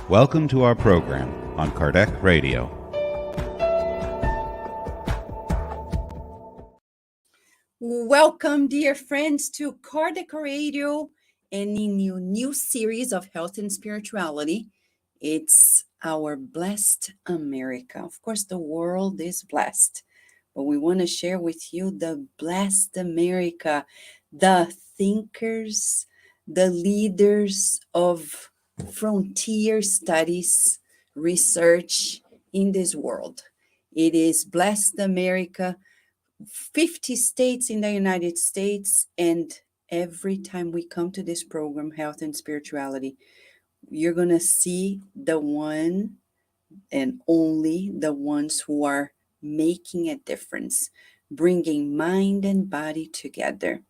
Welcome to our program on Kardec Radio. Welcome, dear friends, to Kardec Radio and in your new series of health and spirituality. It's our blessed America. Of course, the world is blessed, but we want to share with you the blessed America, the thinkers, the leaders of frontier studies, research in this world. It is blessed America. 50 states in the United States, and every time we come to this program, Health and Spirituality, you're going to see the one and only the ones who are making a difference, bringing mind and body together,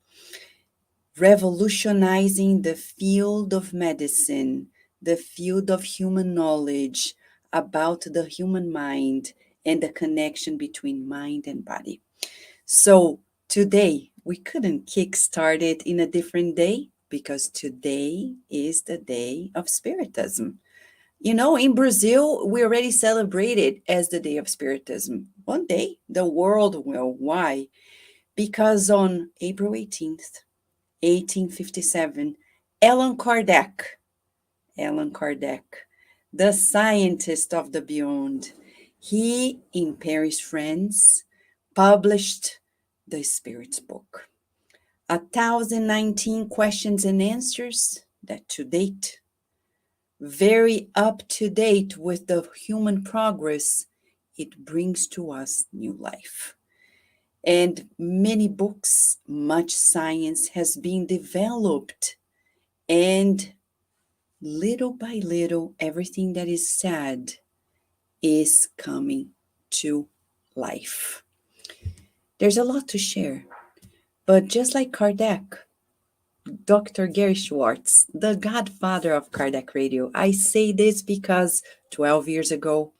revolutionizing the field of medicine, the field of human knowledge about the human mind and the connection between mind and body. So today, we couldn't kickstart it in a different day because today is the day of Spiritism. You know, in Brazil, we already celebrated as the day of Spiritism. One day, the world will. Why? Because on April 18th, 1857, Allan Kardec, the scientist of the beyond, he, in Paris, France, published the Spirit's Book. 1,019 questions and answers that to date, very up to date with the human progress, it brings to us new life. And many books, much science has been developed, and little by little, everything that is said is coming to life. There's a lot to share, but just like Kardec, Dr. Gary Schwartz, the godfather of Kardec Radio, I say this because 12 years ago,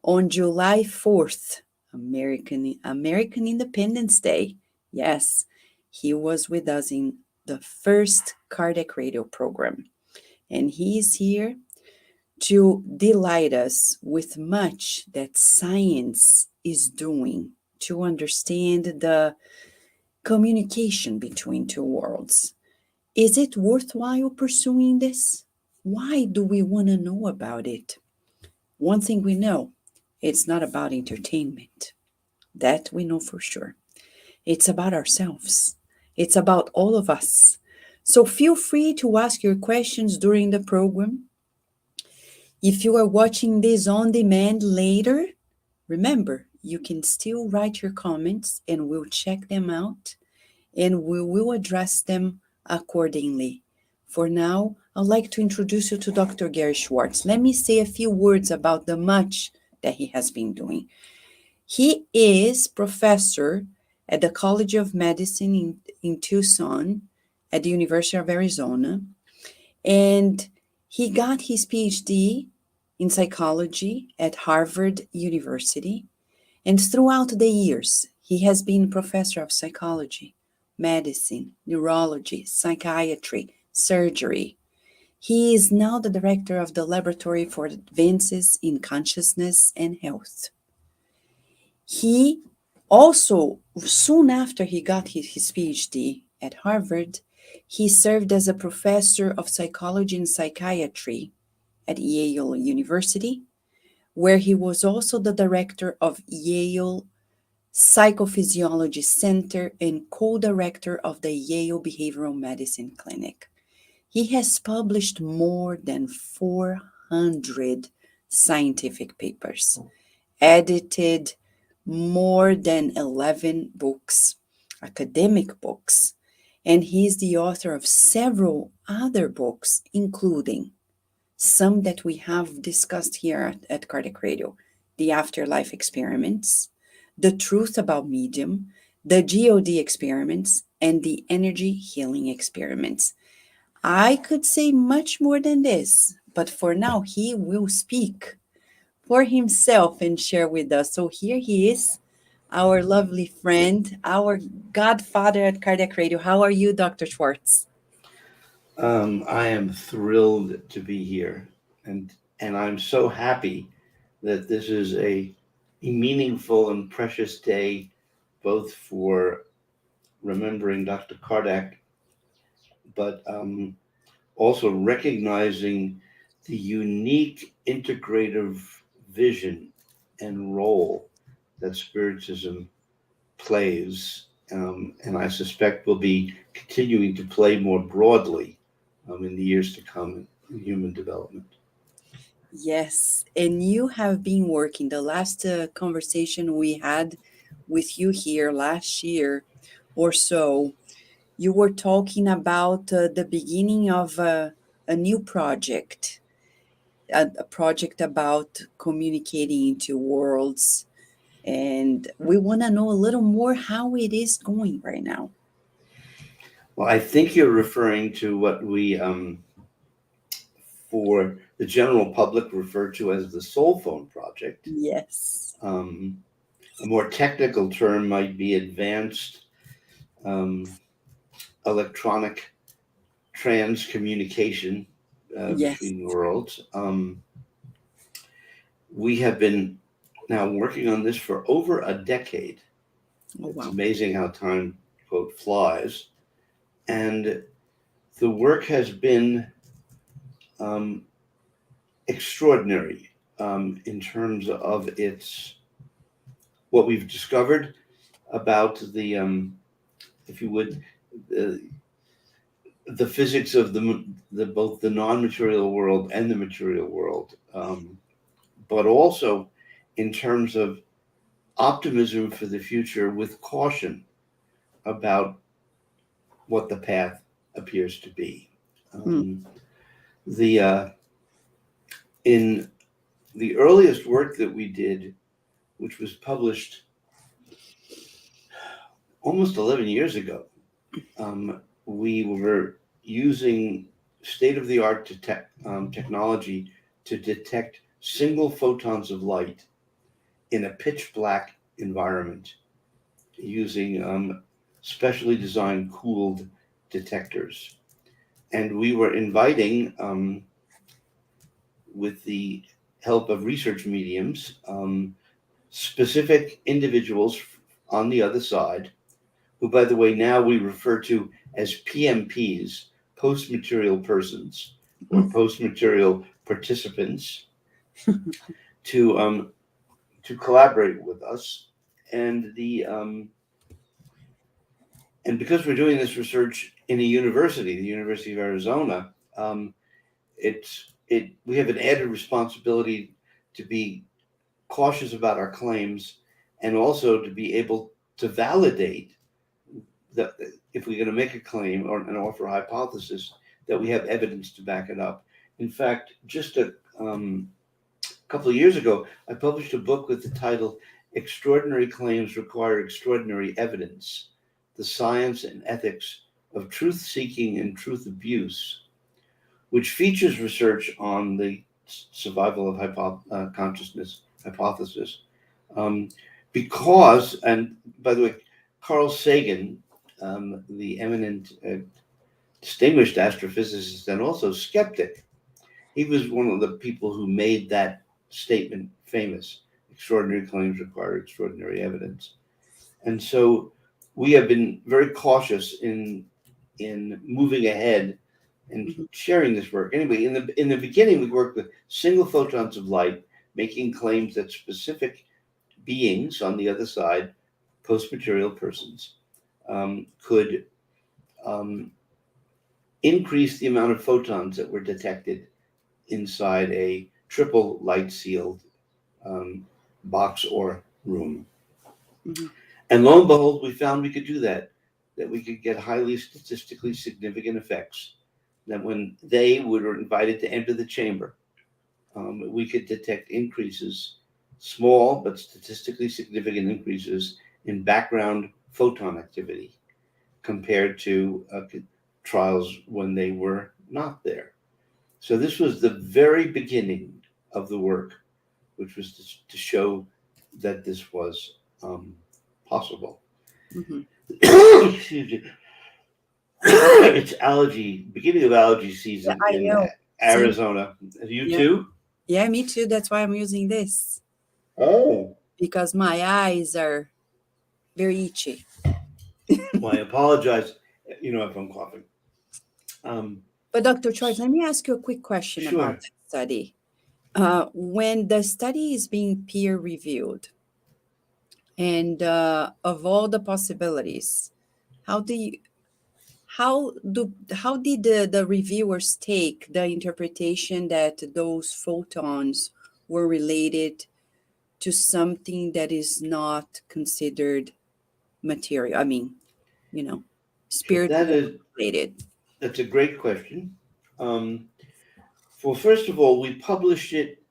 on July 4th, American Independence Day, yes, he was with us in the first Kardec Radio program. And he is here to delight us with much that science is doing to understand the communication between two worlds. Is it worthwhile pursuing this? Why do we want to know about it? One thing we know, it's not about entertainment. That we know for sure. It's about ourselves. It's about all of us. So feel free to ask your questions during the program. If you are watching this on demand later, remember, you can still write your comments and we'll check them out and we will address them accordingly. For now, I'd like to introduce you to Dr. Gary Schwartz. Let me say a few words about the much that he has been doing. He is professor at the College of Medicine in Tucson at the University of Arizona, and he got his PhD in psychology at Harvard University. And throughout the years, he has been professor of psychology, medicine, neurology, psychiatry, surgery. He is now the director of the Laboratory for Advances in Consciousness and Health. He also, soon after he got his PhD at Harvard, he served as a professor of psychology and psychiatry at Yale University, where he was also the director of Yale Psychophysiology Center and co-director of the Yale Behavioral Medicine Clinic. He has published more than 400 scientific papers, edited more than 11 books, academic books, and he is the author of several other books, including some that we have discussed here at Kardec Radio: The Afterlife Experiments, The Truth About Medium, the God Experiments, and the Energy Healing Experiments. I could say much more than this, but for now, he will speak for himself and share with us. So here he is, our lovely friend, our godfather at Kardec Radio. How are you, Dr. Schwartz? I am thrilled to be here. And And I'm so happy that this is a meaningful and precious day, both for remembering Dr. Kardec, but also recognizing the unique integrative vision and role that Spiritism plays, and I suspect will be continuing to play more broadly in the years to come in human development. Yes, and you have been working. The last conversation we had with you here last year or so, you were talking about the beginning of a new project, a project about communicating into worlds. And we want to know a little more how it is going right now. Well, I think you're referring to what we, for the general public, refer to as the Soul Phone Project. Yes. A more technical term might be advanced um, electronic transcommunication Yes. between worlds. We have been now working on this for over a decade. Oh, It's wow. amazing how time, quote, flies. And the work has been um, extraordinary in terms of its what we've discovered about the, if you would, the, the physics of the both the non-material world and the material world, but also in terms of optimism for the future with caution about what the path appears to be. Mm. The In the earliest work that we did, which was published almost 11 years ago, we were using state-of-the-art technology to detect single photons of light in a pitch black environment using specially designed cooled detectors. And we were inviting, with the help of research mediums, specific individuals on the other side, who, by the way, now we refer to as PMPs, post material persons, or post material participants, to collaborate with us. And and because we're doing this research in a university, the University of Arizona, we have an added responsibility to be cautious about our claims, and also to be able to validate that if we're going to make a claim or and offer a hypothesis, that we have evidence to back it up. In fact, just a couple of years ago, I published a book with the title "Extraordinary Claims Require Extraordinary Evidence: The Science and Ethics of Truth-Seeking and Truth Abuse," which features research on the survival of consciousness hypothesis. Um, because, and by the way, Carl Sagan, the eminent, distinguished astrophysicist and also skeptic, he was one of the people who made that statement famous. Extraordinary claims require extraordinary evidence. And so we have been very cautious in moving ahead and Mhm. sharing this work. Anyway, in the beginning, we worked with single photons of light, making claims that specific beings on the other side, post-material persons, could um, increase the amount of photons that were detected inside a triple light sealed box or room. Mhm. And lo and behold, we found we could do that we could get highly statistically significant effects. That when they were invited to enter the chamber, we could detect increases, small but statistically significant increases in background photon activity compared to trials when they were not there. So this was the very beginning of the work, which was to show that this was possible. Mhm. Excuse me. It's beginning of allergy Yeah, season I in know. Same. Arizona. You Yeah. too? Yeah, me too. That's why I'm using this, Oh, because my eyes are very itchy. well, I apologize. If I'm coughing. Um, But Dr. Schwartz, let me ask you a quick question about sure. that study. When the study is being peer reviewed, and of all the possibilities, how do you how did the reviewers take the interpretation that those photons were related to something that is not considered material? I mean, you know, So spiritual related. that's a great question. Um, well, first of all, we published it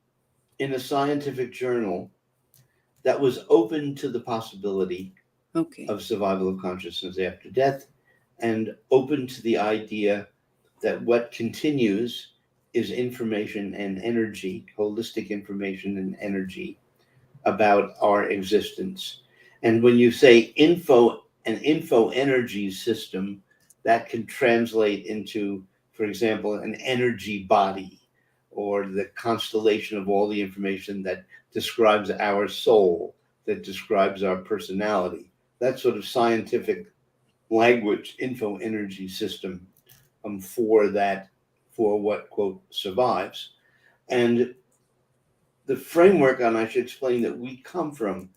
in a scientific journal that was open to the possibility Okay. of survival of consciousness after death, and open to the idea that what continues is information and energy, holistic information and energy about our existence. And when you say an info energy system, that can translate into, for example, an energy body, or the constellation of all the information that describes our soul, that describes our personality. That sort of scientific language, info energy system, for that, for what, quote, survives. And the framework, and I should explain that we come from,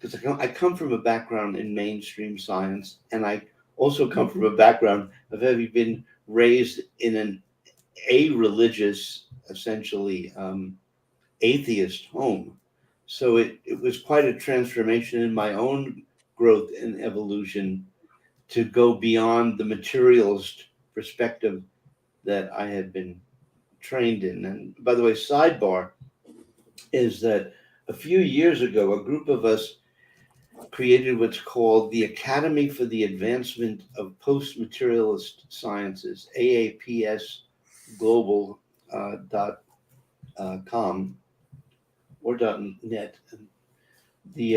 because I come from a background in mainstream science, and I also come from a background of having been raised in an a-religious, essentially atheist home. So it was quite a transformation in my own growth and evolution to go beyond the materialist perspective that I had been trained in. And by the way, sidebar is that a few years ago, a group of us created what's called the Academy for the Advancement of Post-Materialist Sciences, AAPS Global .com or .net. The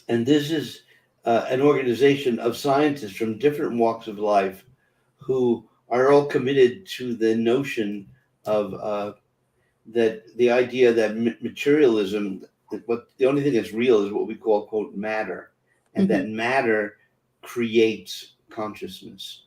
and this is an organization of scientists from different walks of life who are all committed to the notion of that the idea that materialism, that what the only thing that's real is what we call, quote, matter, and Mhm. that matter creates consciousness.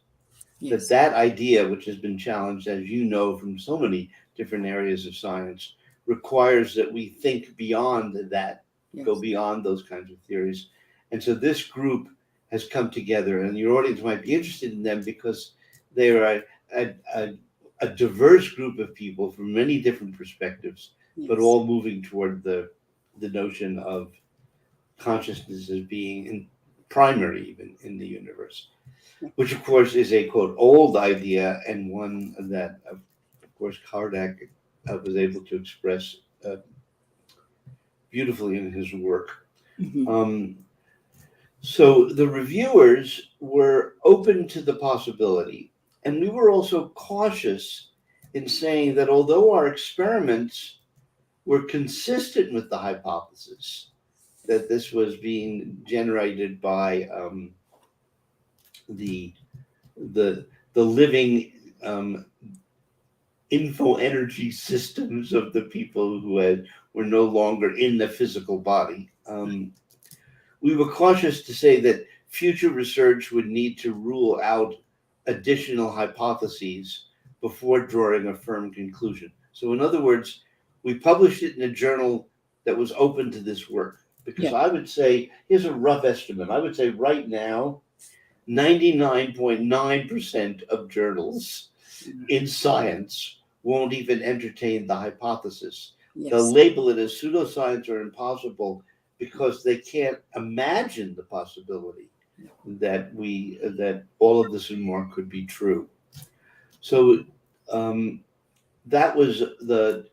Yes. That idea, which has been challenged, as you know, from so many different areas of science, requires that we think beyond that, go Yes. beyond those kinds of theories. And so this group has come together, and your audience might be interested in them because they are a diverse group of people from many different perspectives, but Yes. all moving toward the notion of consciousness as being primary even in the universe, which of course is a, quote, old idea, and one that of course Kardec was able to express beautifully in his work. Mhm. Um, so the reviewers were open to the possibility, and we were also cautious in saying that although our experiments were consistent with the hypothesis that this was being generated by the the living info energy systems of the people who were no longer in the physical body. We were cautious to say that future research would need to rule out additional hypotheses before drawing a firm conclusion. So, in other words, we published it in a journal that was open to this work. Because Yeah. I would say, here's a rough estimate. I would say right now, 99.9% of journals in science won't even entertain the hypothesis. They'll Yes. label it as pseudoscience or impossible because they can't imagine the possibility that all of this and more could be true. So that was the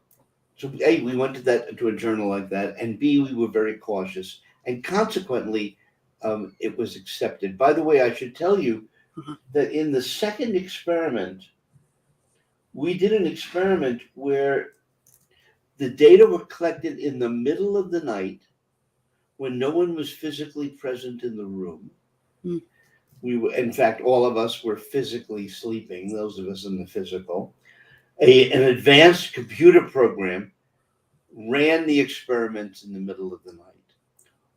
so A, we went to a journal like that, and B, we were very cautious, and consequently, it was accepted. By the way, I should tell you Uh-huh. that in the second experiment, we did an experiment where the data were collected in the middle of the night when no one was physically present in the room. Mm. We were, in fact, all of us were physically sleeping, those of us in the physical. an advanced computer program ran the experiments in the middle of the night.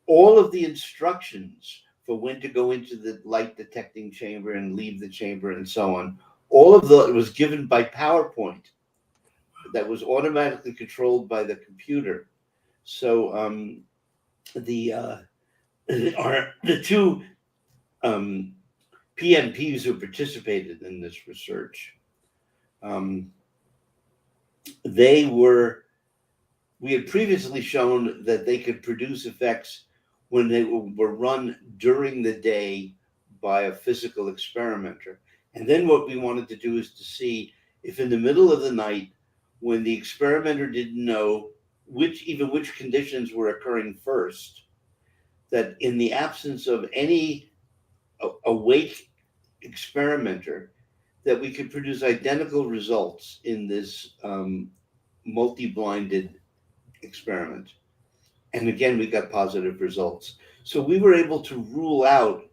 All of the instructions for when to go into the light detecting chamber and leave the chamber and so on, all of it was given by PowerPoint that was automatically controlled by the computer. So the two PMPs who participated in this research, we had previously shown that they could produce effects when they were run during the day by a physical experimenter. And then what we wanted to do is to see if in the middle of the night, when the experimenter didn't know which conditions were occurring first, that in the absence of any awake experimenter, that we could produce identical results in this multi-blinded experiment. And again, we got positive results. So we were able to rule out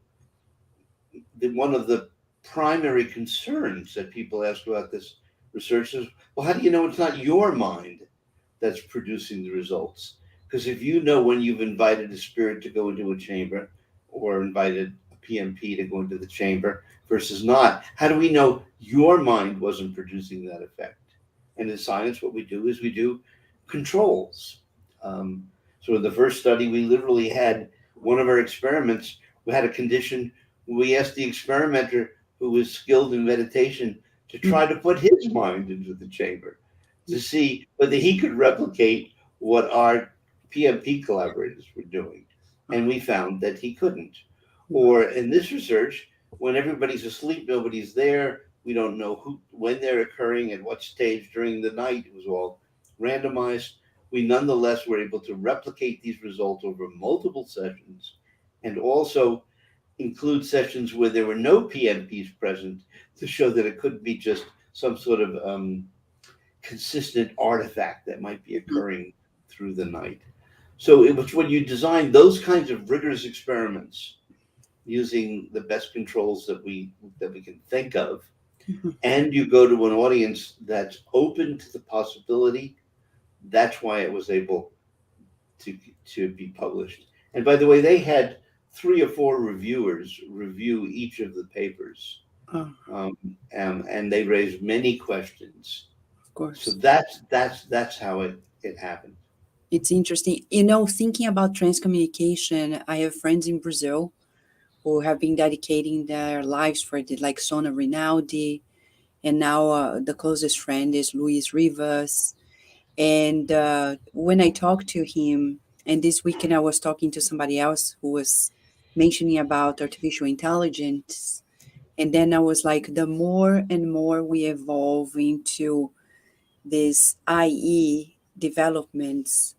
one of the primary concerns that people ask about this research is, well, how do you know it's not your mind that's producing the results? Because if you know when you've invited a spirit to go into a chamber or invited a PMP to go into the chamber versus not, how do we know your mind wasn't producing that effect? And in science, what we do is we do controls. So in the first study, we literally had one of our experiments. We had a condition. We asked the experimenter who was skilled in meditation to try to put his mind into the chamber to see whether he could replicate what our PMP collaborators were doing. And we found that he couldn't. Or in this research, when everybody's asleep, nobody's there. We don't know when they're occurring, at what stage during the night. It was all randomized. We nonetheless were able to replicate these results over multiple sessions and also include sessions where there were no PMPs present to show that it couldn't be just some sort of consistent artifact that might be occurring through the night. So it was when you design those kinds of rigorous experiments using the best controls that we can think of, and you go to an audience that's open to the possibility, that's why it was able to be published. And by the way, they had 3 or 4 reviewers review each of the papers, and they raised many questions. Of course. So that's how it happened. It's interesting. Thinking about transcommunication, I have friends in Brazil who have been dedicating their lives for it, like Sona Rinaldi, and now the closest friend is Luis Rivas. And when I talked to him, and this weekend I was talking to somebody else who was mentioning about artificial intelligence, and then I was like, the more and more we evolve into this IE developments,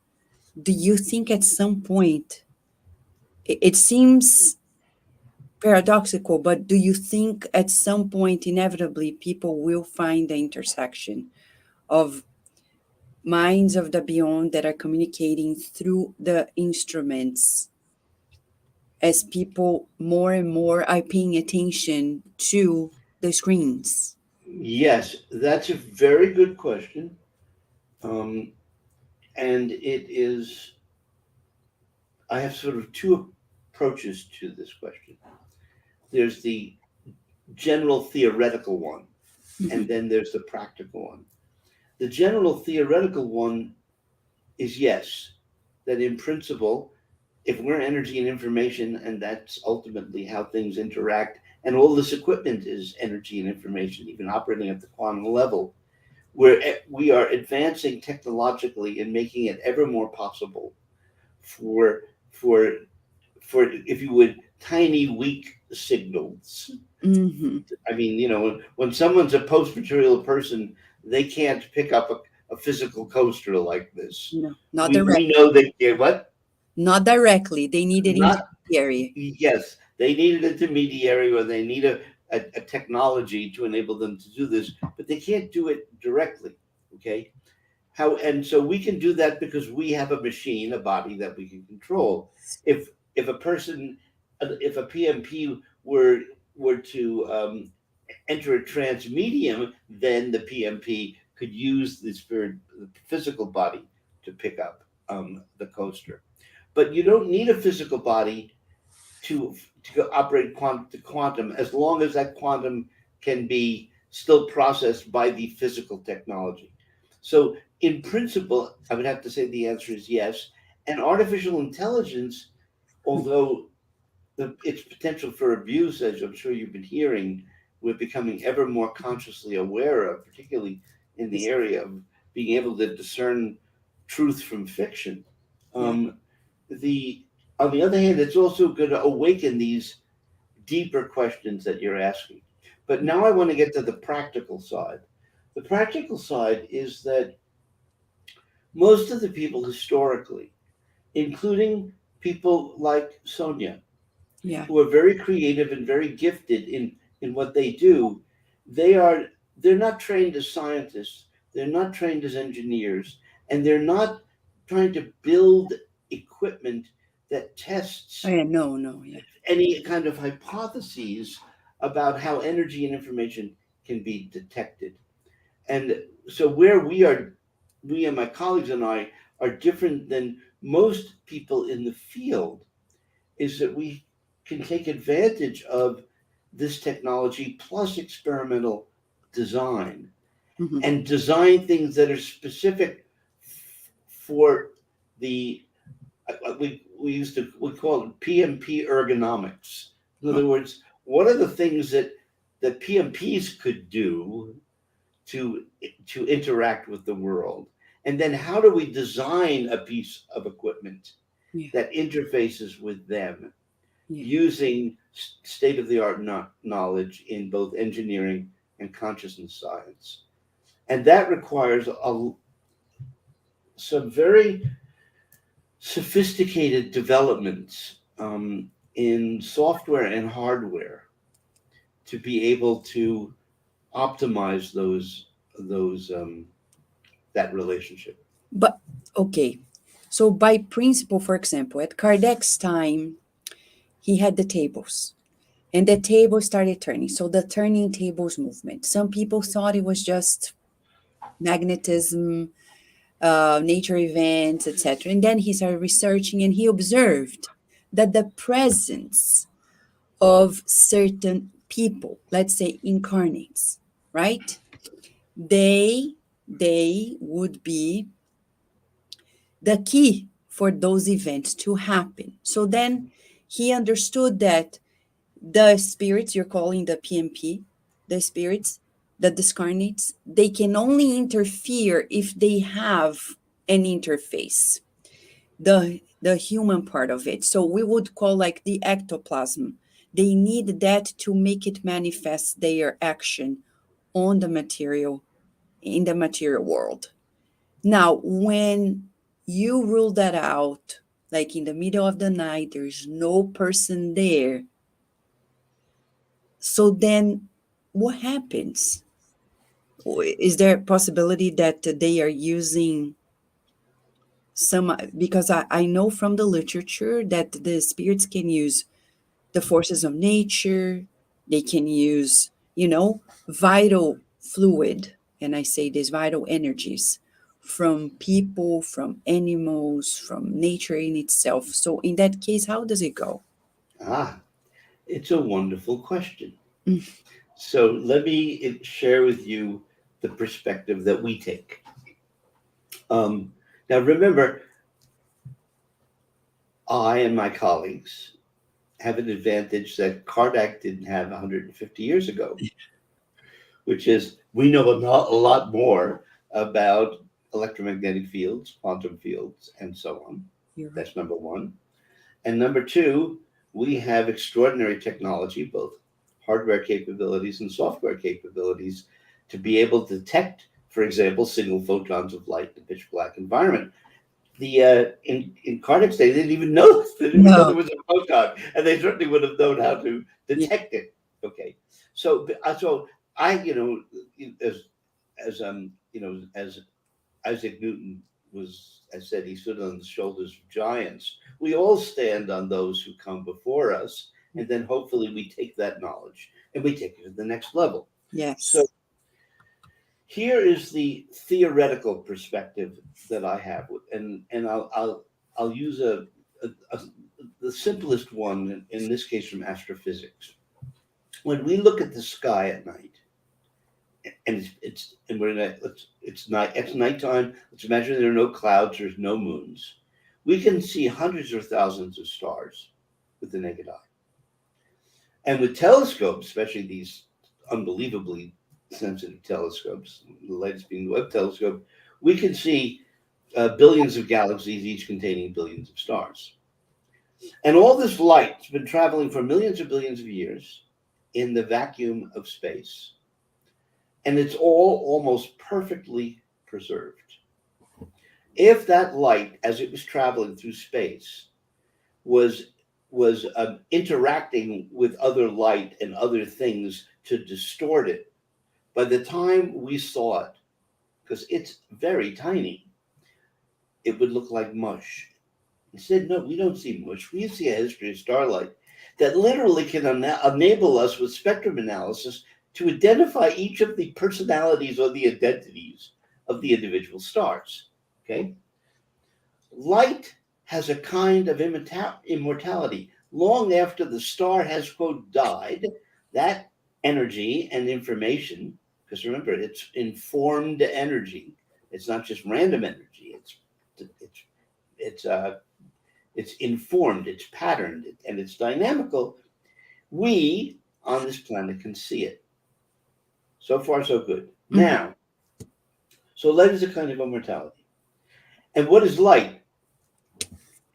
do you think at some point, it seems paradoxical, but do you think at some point inevitably people will find the intersection of minds of the beyond that are communicating through the instruments as people more and more are paying attention to the screens? Yes, that's a very good question. And it is, I have sort of 2 approaches to this question. There's the general theoretical one, and then there's the practical one. The general theoretical one is yes, that in principle, if we're energy and information, and that's ultimately how things interact, and all this equipment is energy and information, even operating at the quantum level, where we are advancing technologically and making it ever more possible for if you would, tiny weak signals. I mean, when someone's a post-material person, they can't pick up a physical coaster like this. No, not we directly. know that what? Not directly. They need an intermediary. Yes, they need an intermediary, or they need a technology to enable them to do this, but they can't do it directly. Okay, and so we can do that because we have a machine, a body that we can control. If a PMP were to enter a trance medium, then the PMP could use the physical body to pick up the coaster. But you don't need a physical body to operate quantum, as long as that quantum can be still processed by the physical technology. So in principle, I would have to say the answer is yes. And artificial intelligence, although its potential for abuse, as I'm sure you've been hearing, we're becoming ever more consciously aware of, particularly in the area of being able to discern truth from fiction. The On the other hand, it's also going to awaken these deeper questions that you're asking. But now I want to get to the practical side. The practical side is that most of the people historically, including people like Sonia, Yeah. who are very creative and very gifted in what they do, they're not trained as scientists, they're not trained as engineers, and they're not trying to build equipment that tests Oh, yeah. No. Yeah. any kind of hypotheses about how energy and information can be detected. And so where we and my colleagues and I are different than most people in the field is that we can take advantage of this technology plus experimental design Mhm. and design things that are specific for the we call it PMP ergonomics. In other words, what are the things that PMPs could do to interact with the world, and then how do we design a piece of equipment Yeah. that interfaces with them Yeah. using state of the art knowledge in both engineering and consciousness science. And that requires some very sophisticated developments in software and hardware to be able to optimize that relationship. But okay. So by principle, for example, at Kardec's time, he had the tables. And the table started turning. So the turning tables movement. Some people thought it was just magnetism, nature events, etc. And then he started researching and he observed that the presence of certain people, let's say incarnates, right? They would be the key for those events to happen. So then he understood that the spirits you're calling the PMP, the spirits, the discarnates, they can only interfere if they have an interface, the human part of it. So we would call like the ectoplasm. They need that to make it manifest their action on the material, in the material world. Now, when you rule that out, like in the middle of the night, there's no person there. So then what happens? Is there a possibility that they are using some, because I know from the literature that the spirits can use the forces of nature, they can use, vital fluid, and I say these vital energies from people, from animals, from nature in itself. So in that case, how does it go? Ah, it's a wonderful question. Mm. So let me share with you the perspective that we take. Now, remember, I and my colleagues have an advantage that Kardec didn't have 150 years ago, which is we know a lot more about electromagnetic fields, quantum fields, and so on. You're right. That's number one. And number two, we have extraordinary technology, both hardware capabilities and software capabilities, to be able to detect, for example, single photons of light in a pitch black environment. In Kardec's day, they didn't even know there No. was a photon, and they certainly would have known how to detect it. Okay, so I, as Isaac Newton I said, he stood on the shoulders of giants. We all stand on those who come before us, and then hopefully we take that knowledge and we take it to the next level. Yes. So Here is the theoretical perspective that I have, and I'll use a the simplest one in this case from astrophysics. When we look at the sky at night, and it's and we're in a, it's nighttime. Let's imagine there are no clouds, there's no moons. We can see hundreds or thousands of stars with the naked eye. And with telescopes, especially these unbelievably sensitive telescopes, the latest being the Webb telescope, we can see billions of galaxies, each containing billions of stars. And all this light's been traveling for millions of billions of years in the vacuum of space. And it's all almost perfectly preserved. If that light, as it was traveling through space, was interacting with other light and other things to distort it, by the time we saw it, because it's very tiny, it would look like mush. Instead, no, we don't see mush. We see a history of starlight that literally can enable us with spectrum analysis to identify each of the personalities or the identities of the individual stars. Okay? Light has a kind of immortality. Long after the star has, quote, died, that energy and information, because remember, it's informed energy. It's not just random energy. It's informed, it's patterned, and it's dynamical. We on this planet can see it. So far, so good. Mm-hmm. Now, so light is a kind of immortality. And what is light?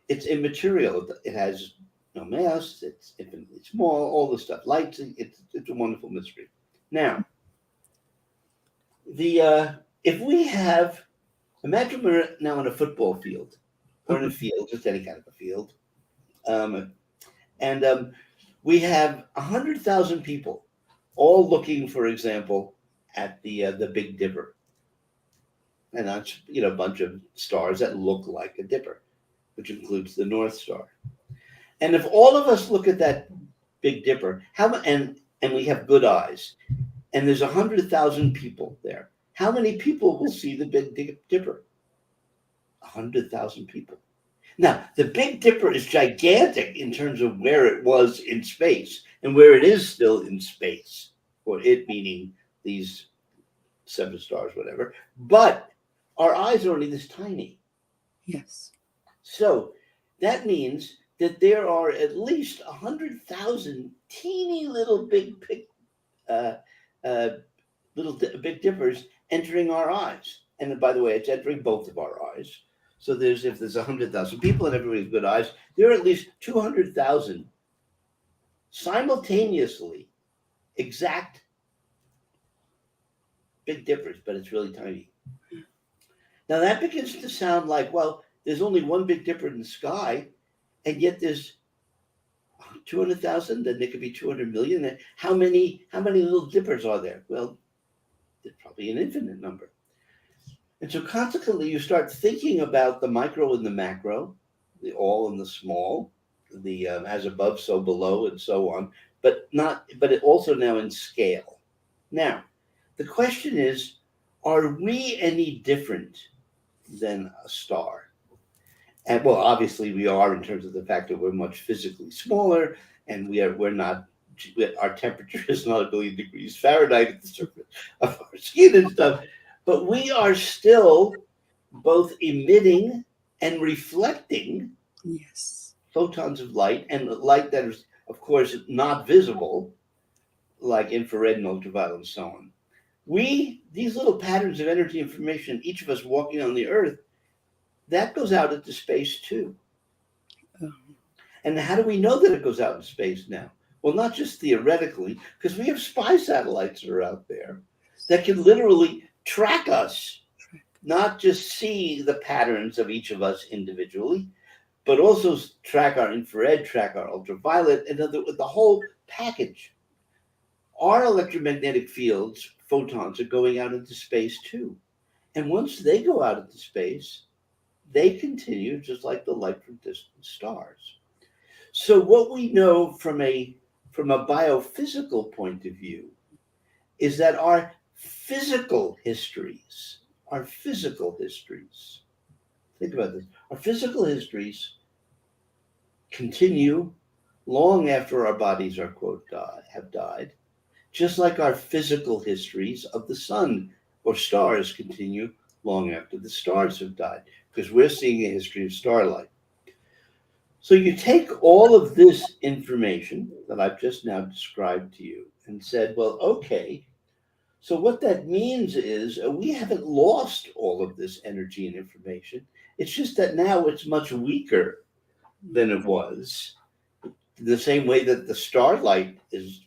It's immaterial. It has no mass. It's infinitely small. All the stuff. Light. It's a wonderful mystery. Now, if we have, imagine we're now in a football field, or in a field, just any kind of a field, and we have 100,000 people, all looking, for example, at the Big Dipper, and that's a bunch of stars that look like a dipper, which includes the North Star. And if all of us look at that Big Dipper, and we have good eyes, and there's 100,000 people there, how many people will see the Big Dipper? 100,000 people. Now, the Big Dipper is gigantic in terms of where it was in space and where it is still in space, or it meaning these 7 stars, whatever. But our eyes are only this tiny. Yes. So that means that there are at least 100,000 teeny little Big Dippers entering our eyes. And by the way, it's entering both of our eyes. So if there's 100,000 people and everybody has good eyes, there are at least 200,000 simultaneously exact Big Dippers, but it's really tiny. Now that begins to sound like, well, there's only one Big Dipper in the sky, and yet there's 200,000, then there could be 200 million. How many little dippers are there? Well, there's probably an infinite number. And so consequently, you start thinking about the micro and the macro, the all and the small, the as above, so below, and so on, but it also now in scale. Now, the question is, are we any different than a star? And well, obviously we are in terms of the fact that we're much physically smaller, and we're not. Our temperature is not 1 billion degrees Fahrenheit at the surface of our skin and stuff. But we are still both emitting and reflecting photons of light, and light that is, of course, not visible, like infrared and ultraviolet and so on. These little patterns of energy information, each of us walking on the Earth, that goes out into space too. And how do we know that it goes out in space now? Well, not just theoretically, because we have spy satellites that are out there that can literally track us, not just see the patterns of each of us individually, but also track our infrared, track our ultraviolet, and the whole package. Our electromagnetic fields, photons, are going out into space too. And once they go out into space, they continue just like the light from distant stars. So what we know from a biophysical point of view is that our physical histories, our physical histories, think about this, our physical histories continue long after our bodies are, quote, have died, just like our physical histories of the sun or stars continue long after the stars have died, because we're seeing a history of starlight. So you take all of this information that I've just now described to you and said, well, okay, so what that means is we haven't lost all of this energy and information. It's just that now it's much weaker than it was. The same way that the starlight is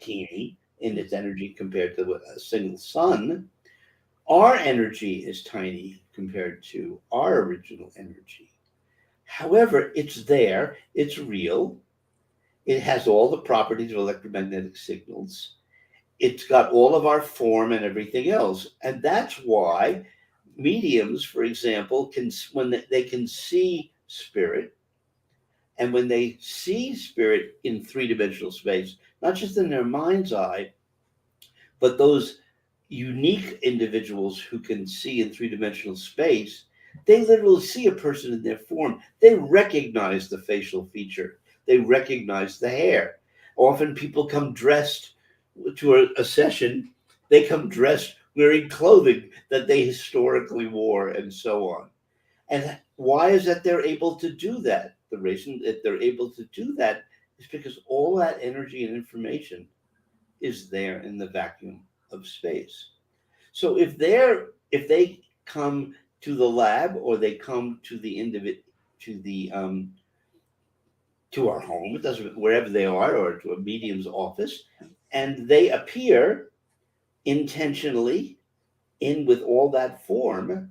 teeny in its energy compared to a single sun, our energy is tiny compared to our original energy. However, it's there, it's real, it has all the properties of electromagnetic signals, it's got all of our form and everything else. And that's why mediums, for example, can, when they can see spirit, and when they see spirit in three-dimensional space, not just in their mind's eye, but those unique individuals who can see in three-dimensional space, they literally see a person in their form. They recognize the facial feature. They recognize the hair. Often people come dressed to a session, they come dressed wearing clothing that they historically wore and so on. And why is that they're able to do that? The reason that they're able to do that is because all that energy and information is there in the vacuum of space. So if they come to the lab or they come to the to our home, it doesn't, wherever they are, or to a medium's office, and they appear intentionally in with all that form,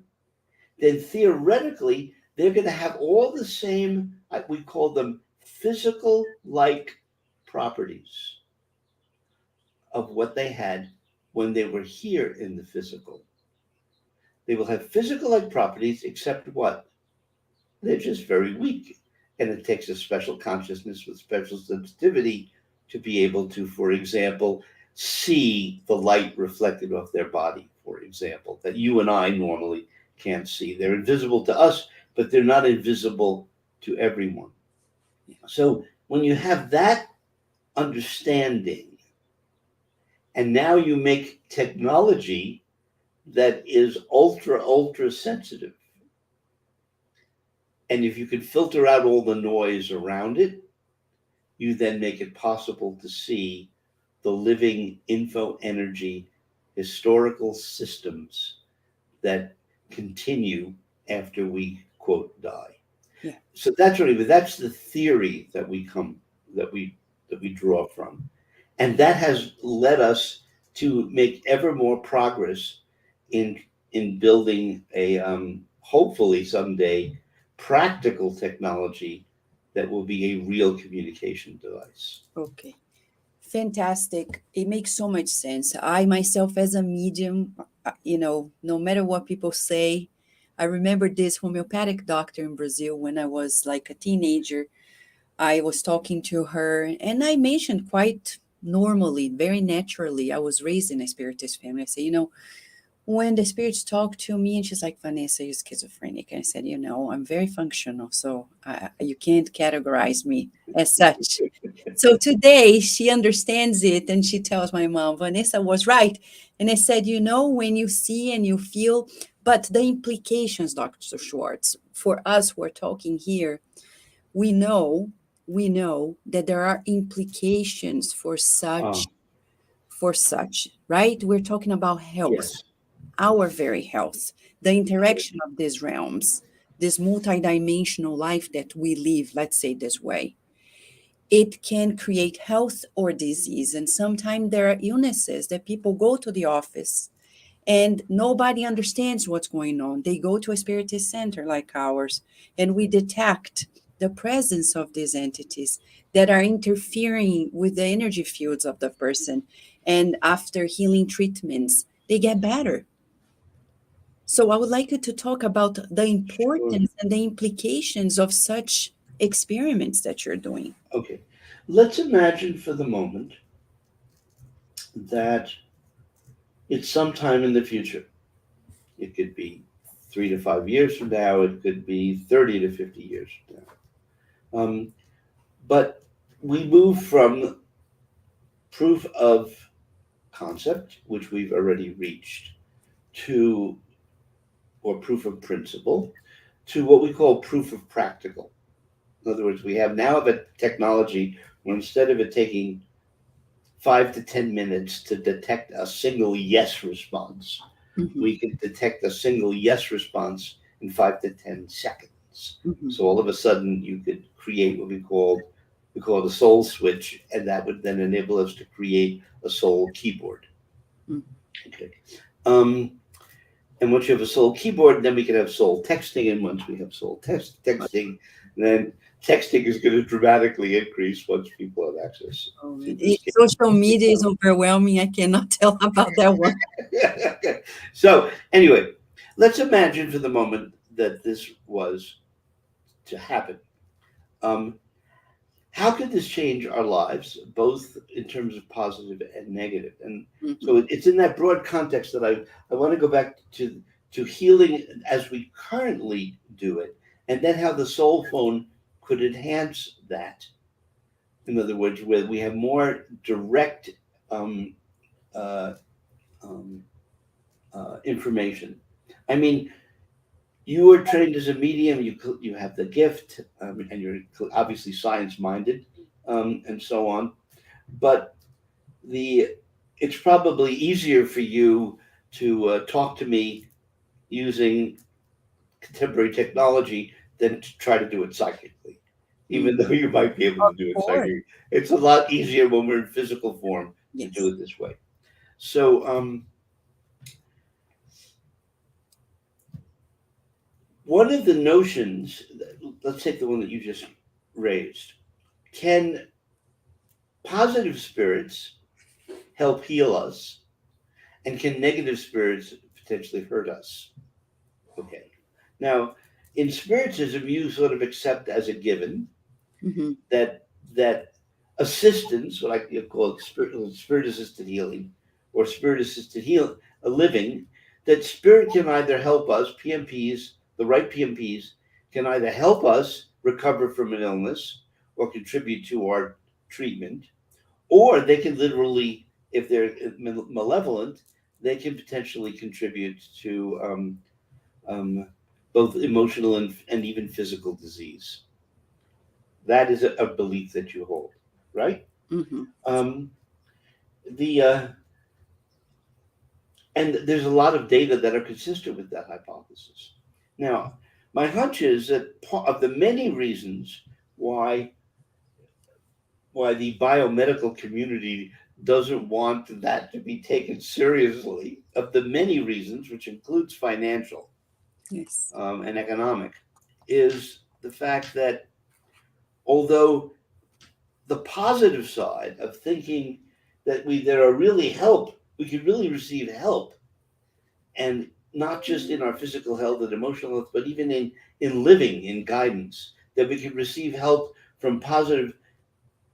then theoretically they're going to have all the same, we call them physical like properties of what they had when they were here in the physical. They will have physical like properties, except what? They're just very weak. And it takes a special consciousness with special sensitivity to be able to, for example, see the light reflected off their body, for example, that you and I normally can't see. They're invisible to us, but they're not invisible to everyone. So when you have that understanding, and now you make technology that is ultra sensitive, and if you can filter out all the noise around it, you then make it possible to see the living info energy historical systems that continue after we, quote, die. Yeah. So that's the theory that we draw from. And that has led us to make ever more progress in building a hopefully someday practical technology that will be a real communication device. Okay. Fantastic. It makes so much sense. I myself, as a medium, no matter what people say, I remember this homeopathic doctor in Brazil when I was like a teenager. I was talking to her and I mentioned quite normally, very naturally, I was raised in a spiritist family. I say, when the spirits talk to me, and she's like, Vanessa, you're schizophrenic. And I said, I'm very functional, so you can't categorize me as such. So today she understands it and she tells my mom, Vanessa was right. And I said, when you see and you feel, but the implications, Dr. Schwartz, for us who are talking here, we know that there are implications for such, right? We're talking about health. Yes. Our very health, the interaction of these realms, this multidimensional life that we live, let's say this way, it can create health or disease. And sometimes there are illnesses that people go to the office and nobody understands what's going on. They go to a spiritist center like ours, and we detect the presence of these entities that are interfering with the energy fields of the person. And after healing treatments, they get better. So I would like you to talk about the importance and the implications of such experiments that you're doing. Okay. Let's imagine for the moment that it's sometime in the future. It could be 3 to 5 years from now. It could be 30 to 50 years from now. But we move from proof of concept, which we've already reached, to, or proof of principle, to what we call proof of practical. In other words, we have now a technology where instead of it taking 5 to 10 minutes to detect a single yes response, we can detect a single yes response in 5 to 10 seconds. So all of a sudden, you could create what we call a soul switch, and that would then enable us to create a soul keyboard. Okay. And once you have a soul keyboard, then we can have soul texting. And once we have soul texting, then texting is going to dramatically increase once people have access to this. Social media is overwhelming. I cannot tell about that one. So anyway, let's imagine for the moment that this was to happen. How could this change our lives, both in terms of positive and negative? And so it's in that broad context that I want to go back to healing as we currently do it, and then how the soul phone could enhance that. In other words, where we have more direct information. I mean, you are trained as a medium. You have the gift, and you're obviously science minded, and so on. But it's probably easier for you to talk to me using contemporary technology than to try to do it psychically. Even though you might be able to do it psychically, it's a lot easier when we're in physical form to do it this way. So, one of the notions, let's take the one that you just raised. Can positive spirits help heal us? And can negative spirits potentially hurt us? Okay. Now, in spiritism, you sort of accept as a given that assistance, what I call spirit assisted healing or spirit assisted living, that spirit can either help us, PMPs, the right PMPs, can either help us recover from an illness or contribute to our treatment, or they can literally, if they're malevolent, they can potentially contribute to both emotional and even physical disease. That is a belief that you hold, right? And there's a lot of data that are consistent with that hypothesis. Now, my hunch is that part of the many reasons why the biomedical community doesn't want that to be taken seriously, of the many reasons, which includes financial and economic, is the fact that although the positive side of thinking that there are really help, we can really receive help, and not just in our physical health and emotional health, but even in living, in guidance, that we can receive help from positive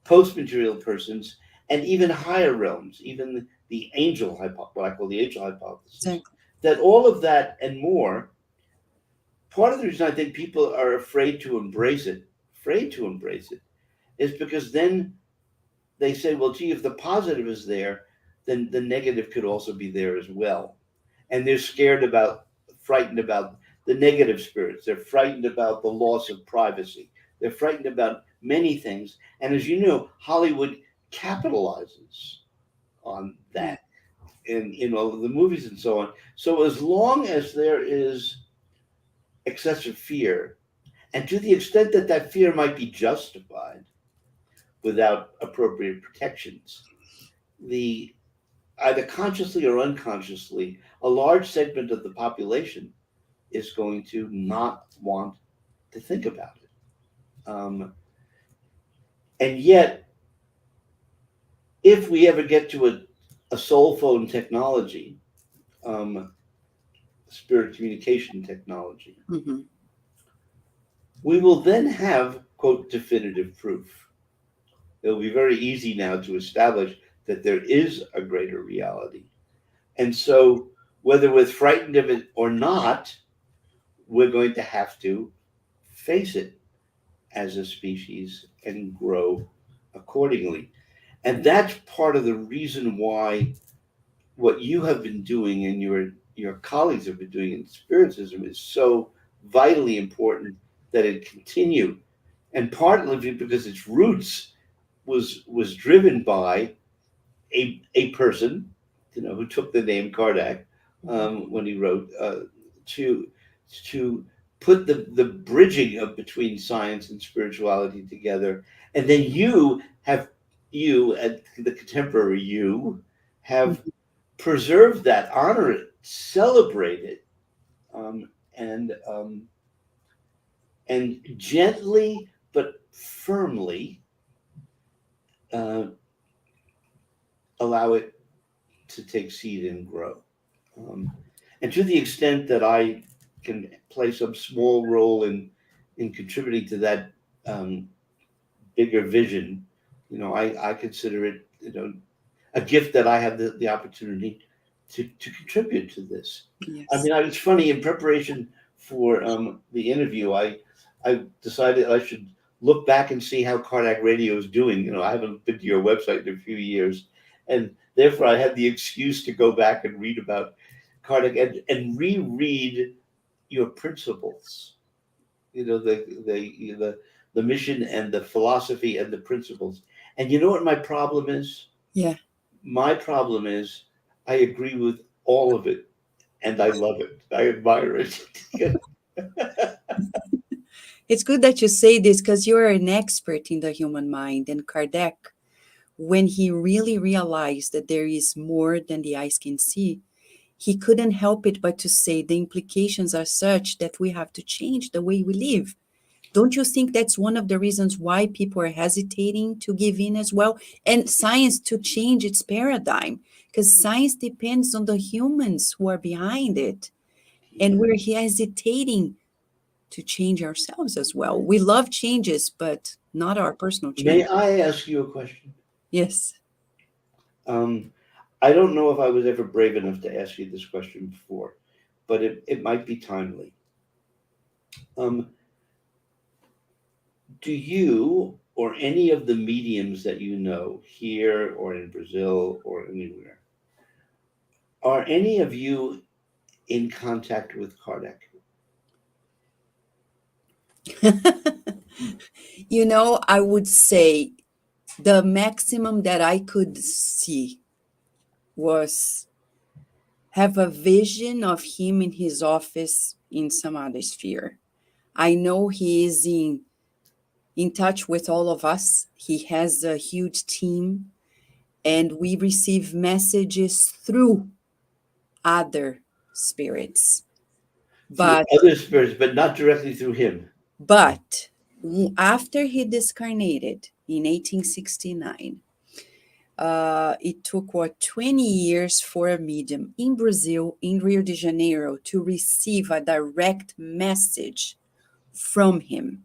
post-material persons and even higher realms, even the angel what I call the angel hypothesis. That all of that and more, part of the reason I think people are afraid to embrace it, is because then they say, well, gee, if the positive is there, then the negative could also be there as well. And they're frightened about the negative spirits. They're frightened about the loss of privacy. They're frightened about many things. And as you know, Hollywood capitalizes on that in all of the movies and so on. So as long as there is excessive fear, and to the extent that that fear might be justified without appropriate protections, either consciously or unconsciously, a large segment of the population is going to not want to think about it. And yet, if we ever get to a soul phone technology, spirit communication technology, we will then have, quote, definitive proof. It'll be very easy now to establish that there is a greater reality. And so, whether we're frightened of it or not, we're going to have to face it as a species and grow accordingly. And that's part of the reason why what you have been doing and your colleagues have been doing in Spiritism is so vitally important that it continue. And partly because its roots was driven by a person, who took the name Kardec when he wrote to to put the bridging of between science and spirituality together, and then you and the contemporary you have preserved that, honor it, celebrate it, um, and and gently but firmly uh, allow it to take seed and grow. And to the extent that I can play some small role in contributing to that um, bigger vision, I consider it, a gift that I have the opportunity to contribute to this. I Yes. mean, it's funny, in preparation for the interview, I decided I should look back and see how Cardiac Radio is doing. I haven't been to your website in a few years, and therefore I had the excuse to go back and read about Cardiac and reread your principles. The mission and the philosophy and the principles. And you know what my problem is? Yeah. My problem is I agree with all of it, and I love it. I admire it. It's good that you say this because you're an expert in the human mind. And Kardec, when he really realized that there is more than the eyes can see, he couldn't help it but to say the implications are such that we have to change the way we live. Don't you think that's one of the reasons why people are hesitating to give in as well? And science to change its paradigm, because science depends on the humans who are behind it. And we're hesitating to change ourselves as well. We love changes, but not our personal May change. I ask you a question? Yes. Um, I don't know if I was ever brave enough to ask you this question before, but it might be timely. Um, do you or any of the mediums that you know here or in Brazil or anywhere, are any of you in contact with Kardec? I would say the maximum that I could see was have a vision of him in his office in some other sphere. I know he is in touch with all of us. He has a huge team, and we receive messages through other spirits. Through But other spirits, but not directly through him. but after he discarnated in 1869, it took 20 years for a medium in Brazil, in Rio de Janeiro, to receive a direct message from him.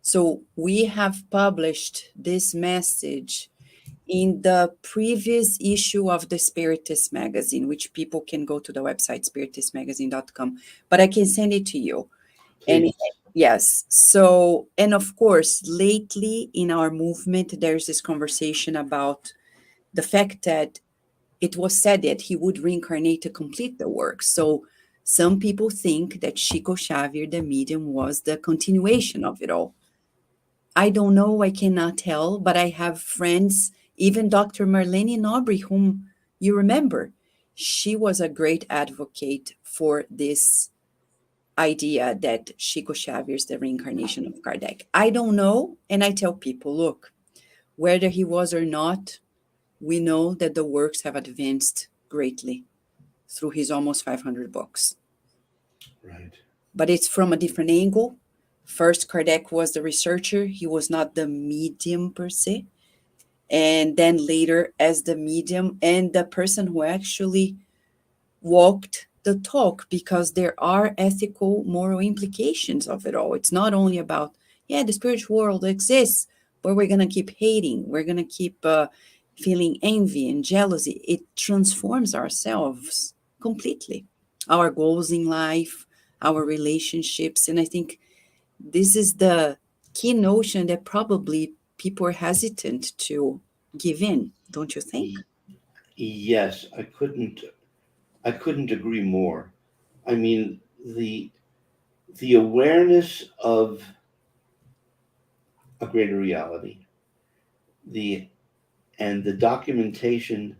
So we have published this message in the previous issue of the Spiritist magazine, which people can go to the website spiritistmagazine.com, but I can send it to you. And Please. yes, so, and of course, lately in our movement, there's this conversation about the fact that it was said that he would reincarnate to complete the work. So some people think that Chico Xavier, the medium, was the continuation of it all. I don't know, I cannot tell, but I have friends, even Dr. Marlene Nobry, whom you remember. She was a great advocate for this idea that Chico Xavier is the reincarnation of Kardec. I don't know, and I tell people, look, whether he was or not, we know that the works have advanced greatly through his almost 500 books. Right. But it's from a different angle. First, Kardec was the researcher, he was not the medium per se. And then later, as the medium and the person who actually walked the talk, because there are ethical, moral implications of it all. It's not only about, yeah, the spiritual world exists, but we're going to keep hating. We're going to keep feeling envy and jealousy, it transforms ourselves completely, our goals in life, our relationships. And I think this is the key notion that probably people are hesitant to give in, don't you think? Yes, I couldn't agree more. I mean, the awareness of a greater reality, the and the documentation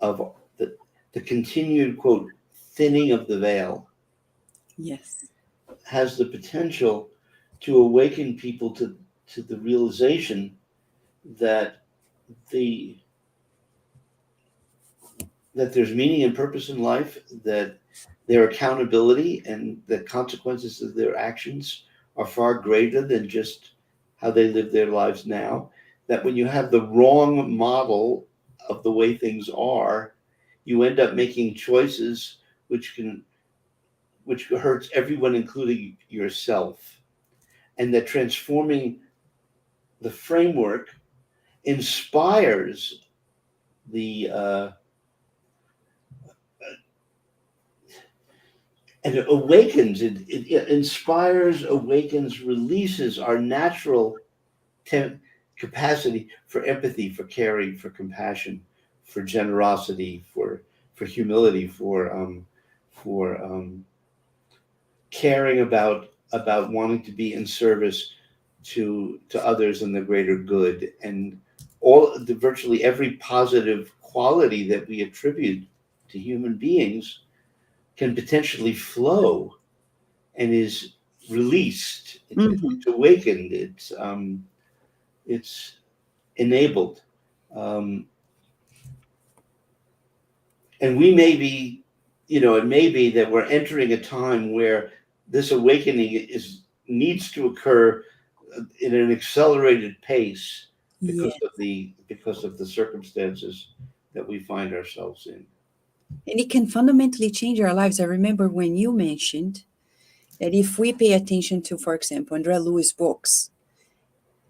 of the continued quote thinning of the veil Yes. has the potential to awaken people to the realization that the that there's meaning and purpose in life, that their accountability and the consequences of their actions are far greater than just how they live their lives now. That when you have the wrong model of the way things are, you end up making choices which can which hurts everyone, including yourself. And that transforming the framework inspires the and it awakens, it inspires, awakens, releases our natural capacity for empathy, for caring, for compassion, for generosity, for humility, for caring about wanting to be in service to others and the greater good, and all the virtually every positive quality that we attribute to human beings can potentially flow and is released. Hmm. It's awakened. It's enabled, um, and we may be, it may be that we're entering a time where this awakening is needs to occur in an accelerated pace Yeah. because of the circumstances that we find ourselves in. And it can fundamentally change our lives. I remember when you mentioned that if we pay attention to, for example, André Lewis' books,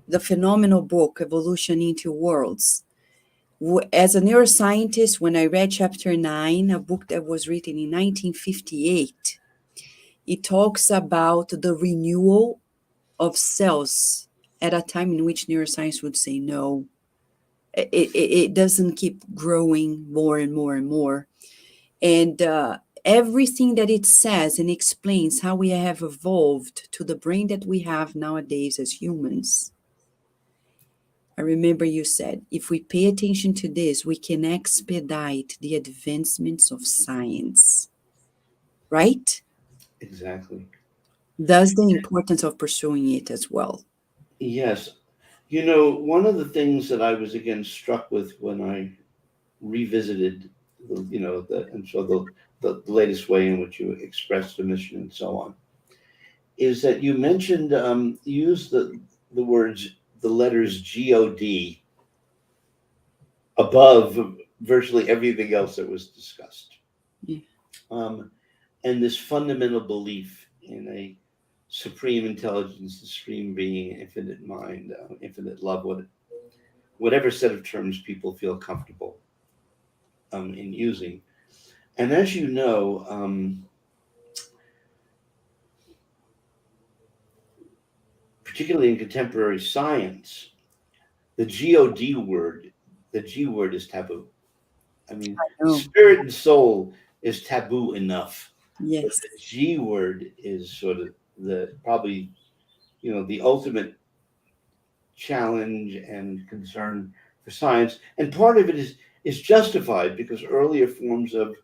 the phenomenal book, Evolution into Worlds. As a neuroscientist, when I read chapter 9, a book that was written in 1958, it talks about the renewal of cells at a time in which neuroscience would say no. It doesn't keep growing more and more and more. And everything that it says and explains how we have evolved to the brain that we have nowadays as humans. I remember you said, if we pay attention to this, we can expedite the advancements of science, right? Exactly. Thus, the importance of pursuing it as well. Yes. One of the things that I was again struck with when I revisited and so the latest way in which you expressed the mission and so on is that you mentioned you used the words the letters God above virtually everything else that was discussed, Yeah. um, and this fundamental belief in a supreme intelligence, the supreme being, infinite mind, infinite love, whatever set of terms people feel comfortable in using. And as you know, particularly in contemporary science, the the G word is taboo. I mean, Oh, spirit and soul is taboo enough, but yes. the G word is sort of the probably the ultimate challenge and concern for science, and part of it is justified because earlier forms of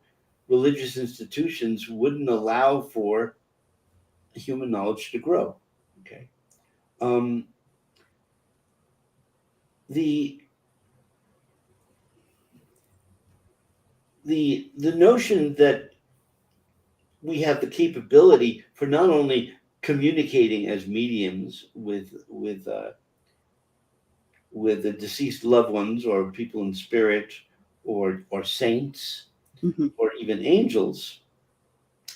religious institutions wouldn't allow for human knowledge to grow. Okay, um, the the notion that we have the capability for not only communicating as mediums with the deceased loved ones or people in spirit or saints Hmm. or even angels.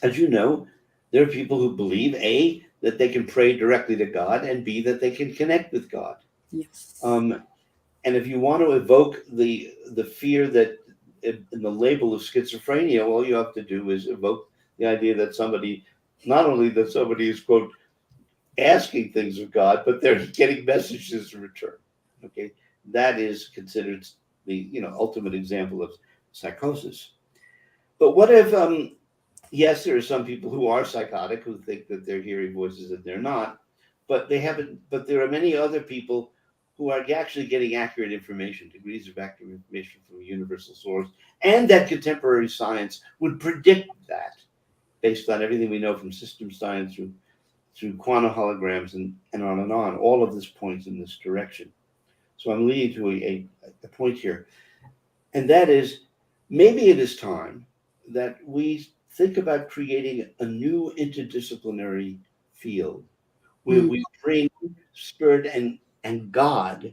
As you know, there are people who believe A, that they can pray directly to God, and B, that they can connect with God. Yes. Um, And if you want to evoke the fear that in the label of schizophrenia, all you have to do is evoke the idea that somebody, not only that somebody is quote asking things of God, but they're getting messages in return. Okay, that is considered the ultimate example of psychosis. But what if yes, there are some people who are psychotic who think that they're hearing voices and they're not, but they haven't. But there are many other people who are actually getting accurate information, degrees of accurate information from a universal source, and that contemporary science would predict that based on everything we know from system science through quantum holograms and on and on. All of this points in this direction. So I'm leading to a point here, and that is maybe it is time that we think about creating a new interdisciplinary field where Mm. we bring spirit and God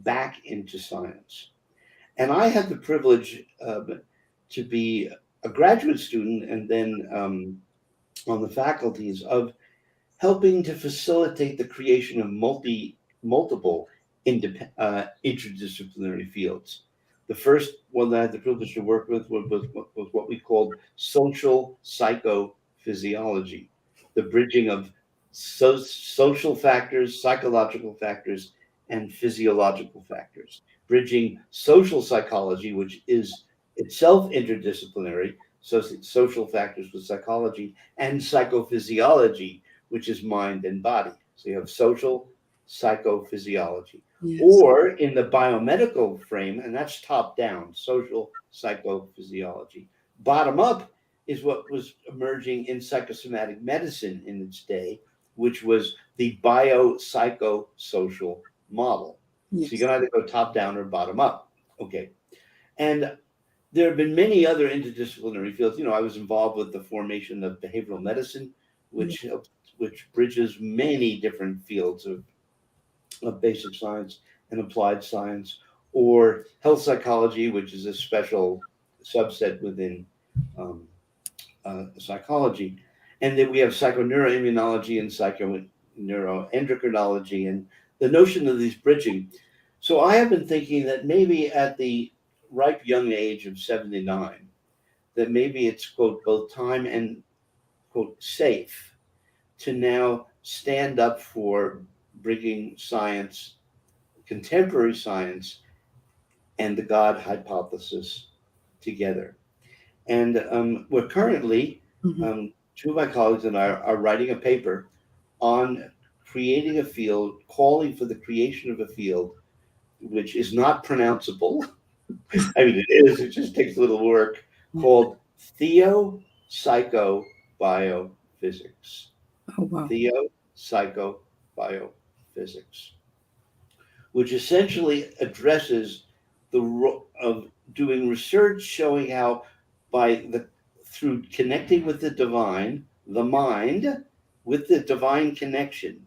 back into science. And I had the privilege to be a graduate student and then on the faculties of helping to facilitate the creation of multiple interdisciplinary fields. The first one that I had the privilege to work with was what we called social psychophysiology, the bridging of social factors, psychological factors, and physiological factors. Bridging social psychology, which is itself interdisciplinary, so social factors with psychology, and psychophysiology, which is mind and body. So you have social psychophysiology. Yes. Or in the biomedical frame, and that's top down, social psychophysiology. Bottom up is what was emerging in psychosomatic medicine in its day, which was the biopsychosocial model. So you Yes. can either go top down or bottom up. Okay. And there have been many other interdisciplinary fields. I was involved with the formation of behavioral medicine, Yeah. which bridges many different fields of basic science and applied science, or health psychology, which is a special subset within um, psychology. And then we have psychoneuroimmunology and psychoneuroendocrinology, and the notion of these bridging. So I have been thinking that maybe at the ripe young age of 79, that maybe it's, quote, both time and, quote, safe to now stand up for bringing science, contemporary science, and the God hypothesis together. And we're currently, Mhm. two of my colleagues and I are writing a paper on creating a field, calling for the creation of a field which is not pronounceable. I mean, it is, it just takes a little work, Yeah. called theopsychobiophysics. Oh, wow. Theopsychobiophysics, which essentially addresses the role of doing research showing how by the through connecting with the divine, the mind with the divine connection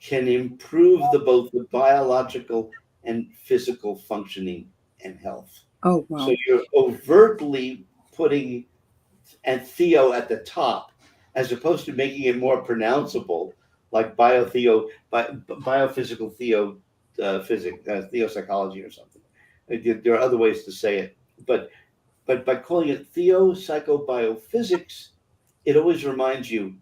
can improve both the biological and physical functioning and health. Oh, So wow. you're overtly putting and theo at the top, as opposed to making it more pronounceable, like biophysical theopsychology or something. There are other ways to say it, but by calling it theopsychobiophysics, it always reminds you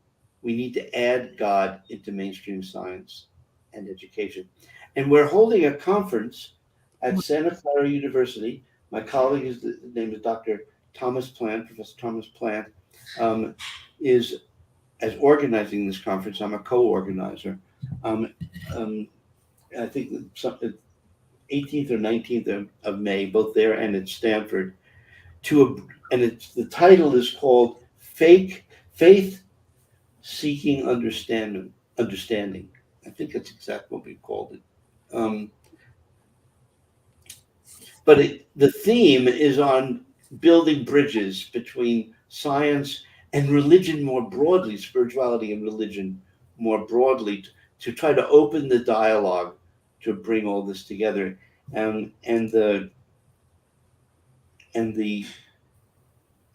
we need to add God into mainstream science and education. And we're holding a conference at Santa Clara University. My colleague is the name is Dr. Thomas Plant, Professor Thomas Plant, um, is as organizing this conference. I'm a co-organizer. Um, um, I think the 18th or 19th of May, both there and at Stanford. And the title is called "Fake Faith Seeking Understanding." Understanding. I think that's exactly what we called it. Um, but the theme is on building bridges between science and religion more broadly, spirituality and religion more broadly, to try to open the dialogue to bring all this together. And the and the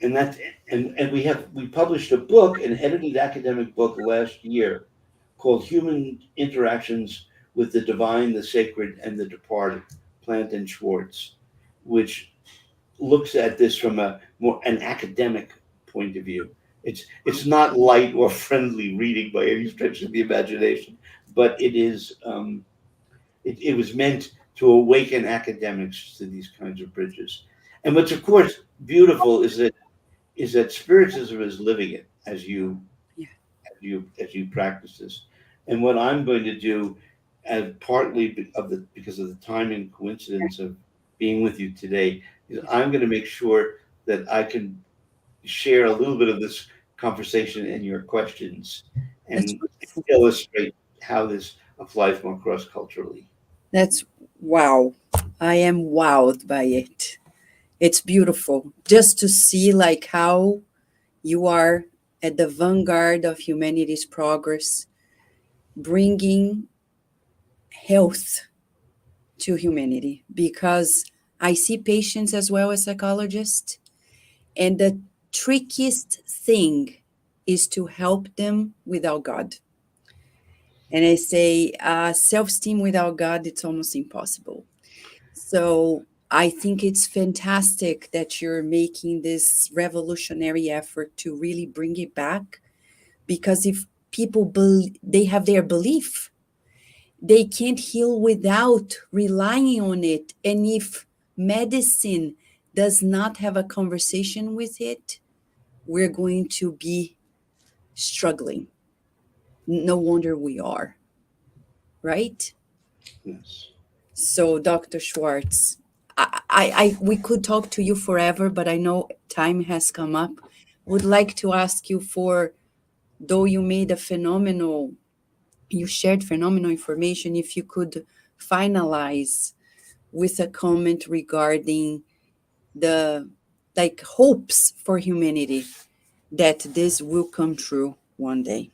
and that and we published a book, an edited academic book last year called Human Interactions with the Divine, the Sacred, and the Departed, plant in Schwartz, which looks at this from a more an academic point of view. It's not light or friendly reading by any stretch of the imagination, but it is. It was meant to awaken academics to these kinds of bridges. And what's of course beautiful is that Spiritism is living it Yeah. as you practice this. And what I'm going to do, as partly because of the time and coincidence of being with you today, is I'm going to make sure that I can share a little bit of this conversation and your questions That's and wonderful. illustrate how this applies more cross culturally. That's wow. I am wowed by it. It's beautiful just to see like how you are at the vanguard of humanity's progress, bringing health to humanity. Because I see patients as well as psychologists, and the trickiest thing is to help them without God. And I say, self esteem without God, it's almost impossible. So I think it's fantastic that you're making this revolutionary effort to really bring it back. Because if people they have their belief, they can't heal without relying on it. And if medicine does not have a conversation with it, we're going to be struggling. No wonder we are, right? Yes. So, Dr. Schwartz, we could talk to you forever, but I know time has come up. Would like to ask you for, though you made a phenomenal, you shared phenomenal information, if you could finalize with a comment regarding the like hopes for humanity that this will come true one day.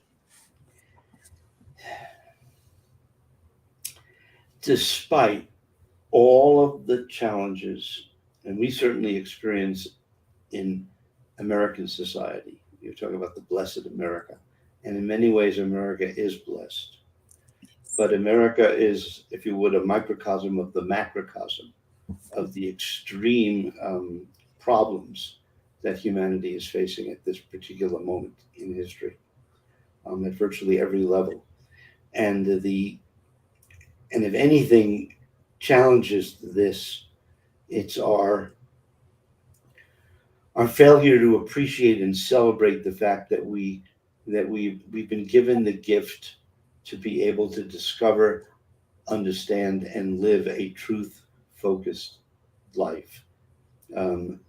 Despite all of the challenges, and we certainly experience in American society, you're talking about the blessed America. And in many ways, America is blessed. But America is, if you would, a microcosm of the macrocosm of the extreme problems that humanity is facing at this particular moment in history, at virtually every level. And and if anything challenges this, it's our failure to appreciate and celebrate the fact that we've been given the gift to be able to discover, understand, and live a truth focused life, um,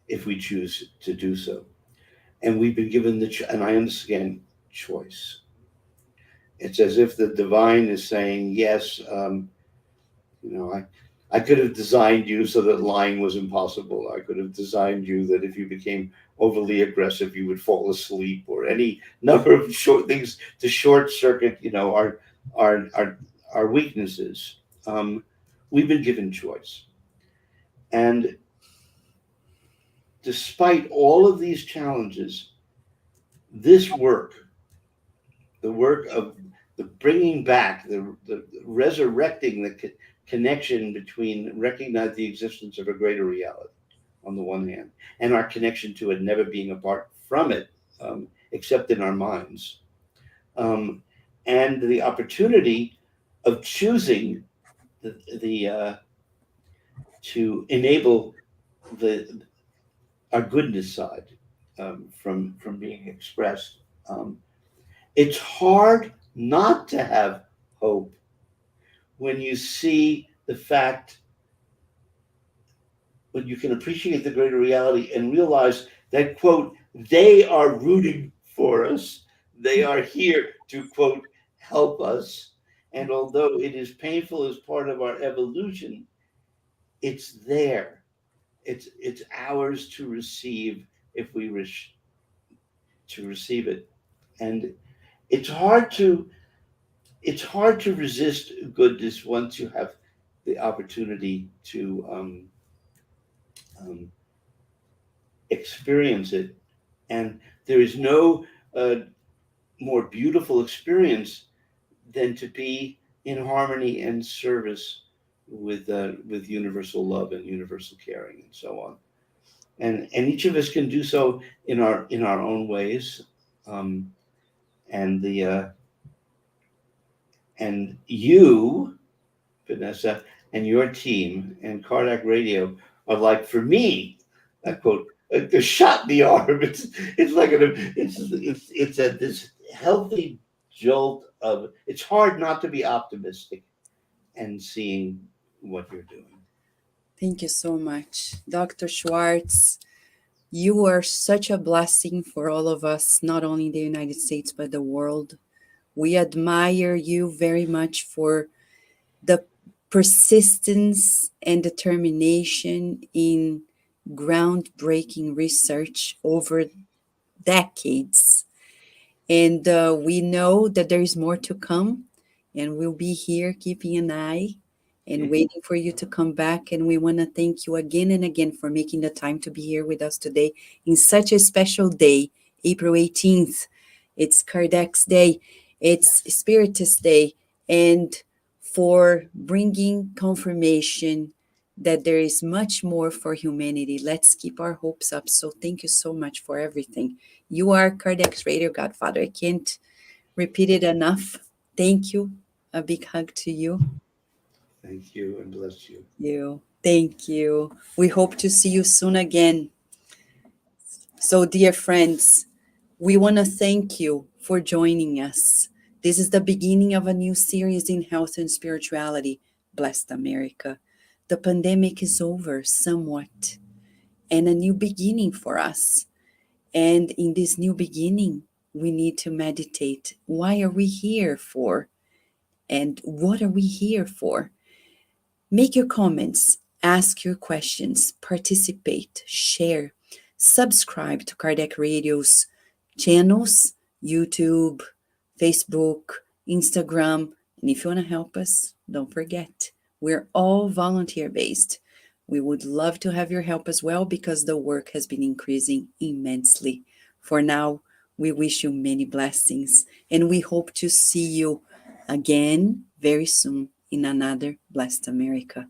if we choose to do so. And we've been given and I understand choice. It's as if the divine is saying, yes, you know, I could have designed you so that lying was impossible. I could have designed you that if you became overly aggressive, you would fall asleep, or any number of short things to short circuit, our our our weaknesses. We've been given choice, and despite all of these challenges, this work, the work of the bringing back, the resurrecting the connection between recognize the existence of a greater reality on the one hand, and our connection to it never being apart from it, except in our minds, um, and the opportunity of choosing the to enable the our goodness side, from being expressed. It's hard not to have hope when you see the fact, when you can appreciate the greater reality and realize that, quote, they are rooting for us. They are here to, quote, help us. And although it is painful as part of our evolution, it's there. It's ours to receive if we wish to receive it. And it's hard to it's hard to resist goodness once you have the opportunity to um, experience it. And there is no more beautiful experience than to be in harmony and service with universal love and universal caring and so on. And each of us can do so in our own ways. Um, and the and you, Vanessa, and your team and Cardiac Radio are like, for me, I quote, like the shot in the arm. It's like it's a this healthy jolt of. It's hard not to be optimistic and seeing what you're doing. Thank you so much, Dr. Schwartz. You are such a blessing for all of us, not only in the United States, but the world. We admire you very much for the persistence and determination in groundbreaking research over decades. And we know that there is more to come, and we'll be here keeping an eye and waiting for you to come back. And we want to thank you again and again for making the time to be here with us today in such a special day, April 18th. It's Kardec's Day, it's Spiritist Day, and for bringing confirmation that there is much more for humanity. Let's keep our hopes up. So thank you so much for everything. You are Kardec's Radio Godfather. I can't repeat it enough. Thank you. A big hug to you. Thank you and bless you. Thank you. We hope to see you soon again. So, dear friends, we want to thank you for joining us. This is the beginning of a new series in health and spirituality. Blessed America. The pandemic is over somewhat, and a new beginning for us. And in this new beginning, we need to meditate. Why are we here for? And what are we here for? Make your comments, ask your questions, participate, share, subscribe to Kardec Radio's channels, YouTube, Facebook, Instagram. And if you want to help us, don't forget, we're all volunteer based. We would love to have your help as well because the work has been increasing immensely. For now, we wish you many blessings and we hope to see you again very soon in another Blessed America.